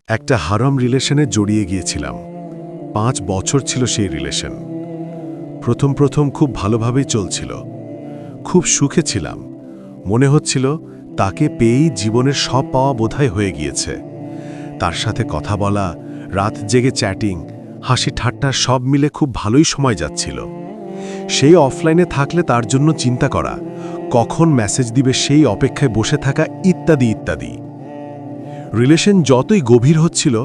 একটা হারাম রিলেশনে জড়িয়ে গিয়েছিলাম। 5 বছর ছিল সেই রিলেশন। প্রথম খুব ভালোভাবেই চলছিল, খুব সুখে ছিলাম। মনে হচ্ছিল তাকে পেয়েই জীবনের সব পাওয়া বোধহয় হয়ে গিয়েছে। তার সাথে কথা বলা, রাত জেগে চ্যাটিং, হাসি ঠাট্টা সব মিলে খুব ভালোই সময় যাচ্ছিল। সেই অফলাইনে থাকলে তার জন্য চিন্তা করা, কখন মেসেজ দিবে সেই অপেক্ষায় বসে থাকা, ইত্যাদি ইত্যাদি। রিলেশন যতই গভীর হচ্ছিল,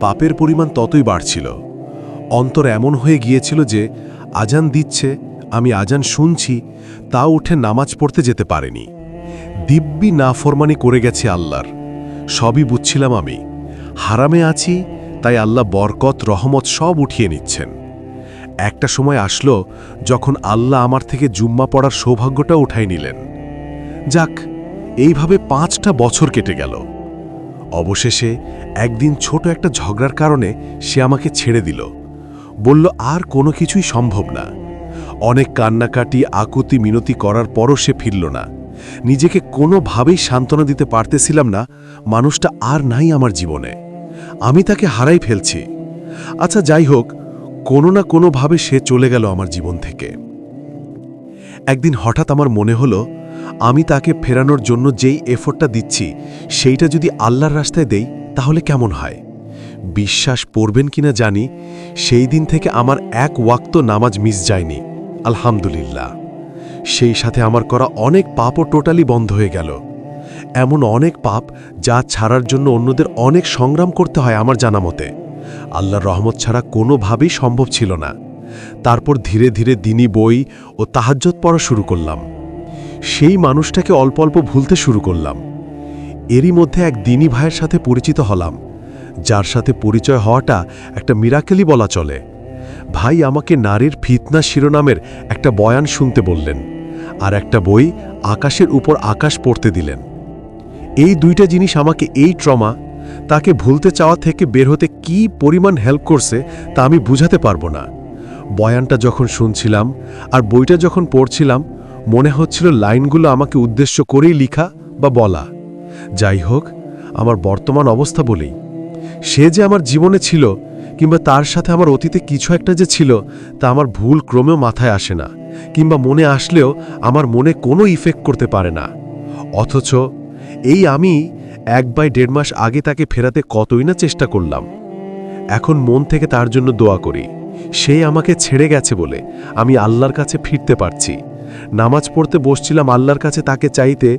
পাপের পরিমাণ ততই বাড়ছিল। অন্তর এমন হয়ে গিয়েছিল যে আজান দিচ্ছে, আমি আজান শুনছি, তা উঠে নামাজ পড়তে যেতে পারেনি। দিব্যি নাফরমানি করে গেছে আল্লাহর। সবই বুঝছিলাম আমি। হারামে আছি, তাই আল্লাহ বরকত রহমত সব উঠিয়ে নিচ্ছেন। একটা সময় আসলো যখন আল্লাহ আমার থেকে জুম্মা পড়ার সৌভাগ্যটা উঠাই নিলেন। যাক, এইভাবে 5টা বছর কেটে গেল। অবশেষে একদিন ছোট একটা ঝগড়ার কারণে সে আমাকে ছেড়ে দিল। বলল আর কোনো কিছুই সম্ভব না। অনেক কান্নাকাটি, আকুতি মিনতি করার পরও সে ফিরল না। নিজেকে কোনোভাবেই সান্ত্বনা দিতে পারতেছিলাম না, মানুষটা আর নাই আমার জীবনে, আমি তাকে হারাই ফেলছি। আচ্ছা যাই হোক, কোনো না কোনোভাবে সে চলে গেল আমার জীবন থেকে। একদিন হঠাৎ আমার মনে হলো, আমি তাকে ফেরানোর জন্য যেই এফোর্টটা দিচ্ছি সেইটা যদি আল্লাহর রাস্তায় দেই তাহলে কেমন হয়। বিশ্বাস পড়বেন কিনা জানি, সেই দিন থেকে আমার এক ওয়াক্ত নামাজ মিস যায়নি, আলহামদুলিল্লাহ। সেই সাথে আমার করা অনেক পাপও টোটালি বন্ধ হয়ে গেল। এমন অনেক পাপ যা ছাড়ার জন্য অন্যদের অনেক সংগ্রাম করতে হয় আমার জানা মতে। আল্লাহর রহমত ছাড়া কোনোভাবেই সম্ভব ছিল না। তারপর ধীরে ধীরে দিনী বই ও তাহাজ্জুদ পড়া শুরু করলাম। সেই মানুষটাকে অল্প অল্প ভুলতে শুরু করলাম। এরই মধ্যে এক দিনী ভাইয়ের সাথে পরিচিত হলাম, যার সাথে পরিচয় হওয়াটা একটা মিরাকেলই বলা চলে। ভাই আমাকে নারীর ফিতনা শিরোনামের একটা বয়ান শুনতে বললেন, আর একটা বই আকাশের উপর আকাশ পড়তে দিলেন। এই দুইটা জিনিস আমাকে এই ট্রমা, তাকে ভুলতে চাওয়া থেকে বের হতে কী পরিমাণ হেল্প করছে তা আমি বুঝাতে পারবো না। বয়ানটা যখন শুনছিলাম আর বইটা যখন পড়ছিলাম, মনে হচ্ছিল লাইনগুলো আমাকে উদ্দেশ্য করেই লিখা বা বলা। যাই হোক, আমার বর্তমান অবস্থা বলেই, সে যে আমার জীবনে ছিল, কিংবা তার সাথে আমার অতীতে কিছু একটা যে ছিল, তা আমার ভুল ক্রমেও মাথায় আসে না, কিংবা মনে আসলেও আমার মনে কোনো ইফেক্ট করতে পারে না। অথচ এই আমি 1-1.5 মাস আগে তাকে ফেরাতে কতই না চেষ্টা করলাম। এখন মন থেকে তার জন্য দোয়া করি। সে আমাকে ছেড়ে গেছে বলে আমি আল্লাহর কাছে ফিরতে পারছি। নামাজ পড়তে বসছিলাম আল্লাহর কাছে তাকে চাইতে,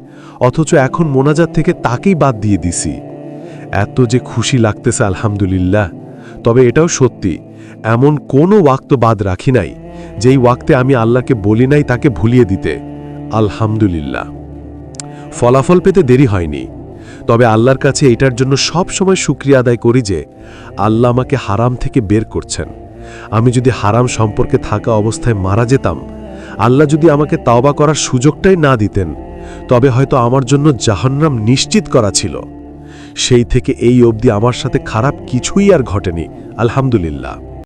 অথচ এখন মোনাজাত থেকে তাকেই বাদ দিয়ে দিছি। এত যে খুশি লাগতেছে আলহামদুলিল্লাহ। তবে এটাও সত্যি, এমন কোনো ওয়াক্ত বাদ রাখি নাই যেই ওয়াক্তে আমি আল্লাহকে বলি নাই তাকে ভুলিয়ে দিতে। আলহামদুলিল্লাহ। ফলাফল পেতে দেরি হয়নি, তবে আল্লাহর কাছে এটার জন্য সব সময় শুকরিয়া আদায় করি যে আল্লাহ আমাকে হারাম থেকে বের করছেন। আমি যদি হারাম সম্পর্কে থাকা অবস্থায় মারা যেতাম, আল্লাহ যদি আমাকে তাওবা করার সুযোগটাই না দিতেন, তবে হয়তো আমার জন্য জাহান্নাম নিশ্চিত করা ছিল। সেই থেকে এই অবধি আমার সাথে খারাপ কিছুই আর ঘটেনি, আলহামদুলিল্লাহ।